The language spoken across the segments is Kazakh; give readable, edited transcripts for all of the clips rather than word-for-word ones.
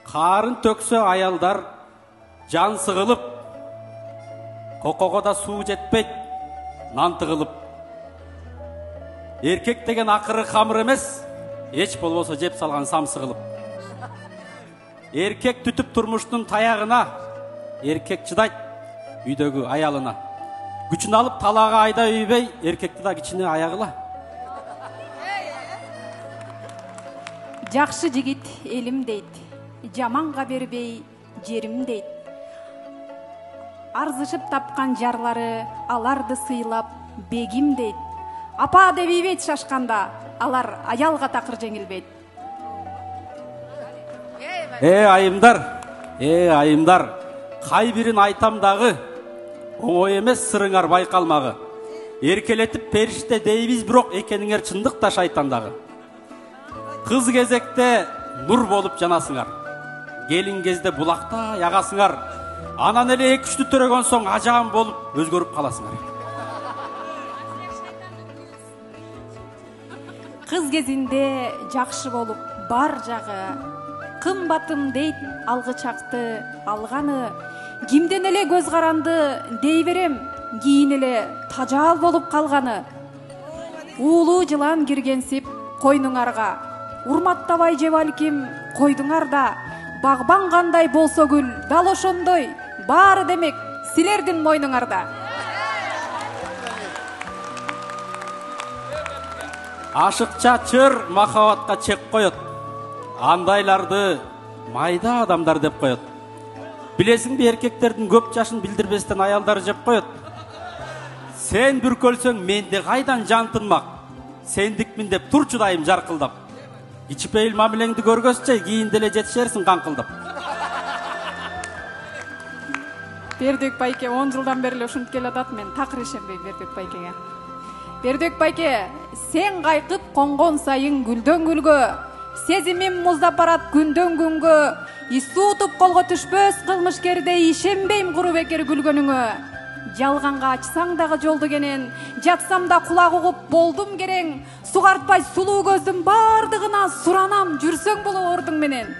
Қарын төксө аялдар жан сығылып, қоқоға да су жетпейт, нан тығылып. Еркек деген ақыры қамыр емес, еш болбосо жеп салған сам сығылып. Еркек түтіп тұрмыштың таяғына, еркек чыдайт үйдегі аялына. Күчін алып талаға айда үйбей, еркекті да кичине аяғыла. Жақшы жігіт елім дейт, жаманға бербей жерім дейт. Арзышып тапқан жарлары аларды сыйлап бегім дейт. Апа дебейбейт шашқанда, алар аялға тақыр жеңілбейт. Айымдар, қай бірін айтамдағы, оңой емес сырыңар байқалмағы. Еркелетіп періште дейбіз бұрок екеніңер чындықта шайтандағы. Қыз кезекте нұр болып жанасыңар, келін кезде бұлақта яғасыңар, анан эле 2-3 төрөгөн соң ажаан болып өзгөрүп қаласыңар. Қыз кезінде жақшы болып бар жағы, қымбатым дейт алғычақты алғаны, кимден эле көз қаранды дей берем, кийин эле тажал болып қалғаны. Уулуу жылан киргенсип койнуңарга, урматтабай же балким койдуңарда, багбан кандай болсо гүл, дал ошондой баары демек силердин мойнуңарда. Ашықча чыр махабатқа чек қойот, андайларды майда адамдар деп қойот. Білесің бе, еркектердің көп жашын білдірбестен аялдар жеп қойот. Сен бүркөлсөң менде қайдан жан тынмақ, сендікмін деп тұрчу дайым жарқылдап. Ичпейіл мамилеңді көргөсче кийинделе жетишерсиң қаңқылдап. Бердік байке 10 жылдан бері ушинтип келатат, мен такыр ишенбейм Бердік байкеге. Бердік байке, сен қайқып қонған сайын гүлдөн гүлгө, сезимим муздап барат күндөн күнгө, исуутуп колго түшпөс кылмышкерде ишенбейм куру бекер күлгөнүңө. Жалганга ачсаң дагы жолду кенен, жатсам да кулак угуп болдум керең, сугартпай сулуу көздүн бардыгына суранам жүрсөң боло ордуң менен.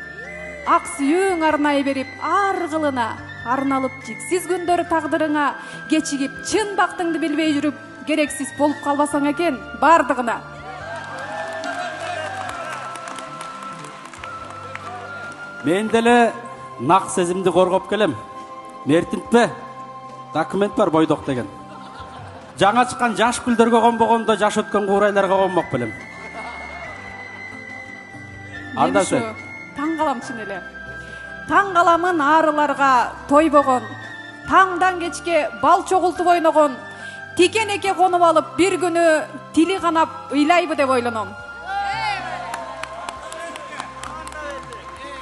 Ак сүйүүң арнай берип ар кылына, арналып жиксиз күндөр тагдырыңа, кечигип чын бактыңды билбей жүрүп, керексиз болуп калбасаң экен бардыгына. Мен деле нак сезимди коргоп келем. Мертинтпе, документ бар бойдок деген. Жаңа чыккан жаш гүлдөргө конбогондо жаш өткөн куурайларга конмок белем. Анда сен таң калам чын эле. Таң каламын арыларга тойбогон, таңдан кечке бал чогултуп ойногон, тикенеке конуп алып бир күнү тили канап ыйлайбы деп ойлоном.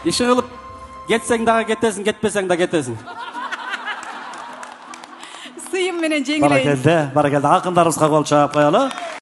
Иши кылып кетсең дагы кетесиң, кетпесең да кетесиң. Сыйым менен жеңилейин. Баракелде, акындарыбызга кол чаап коелу.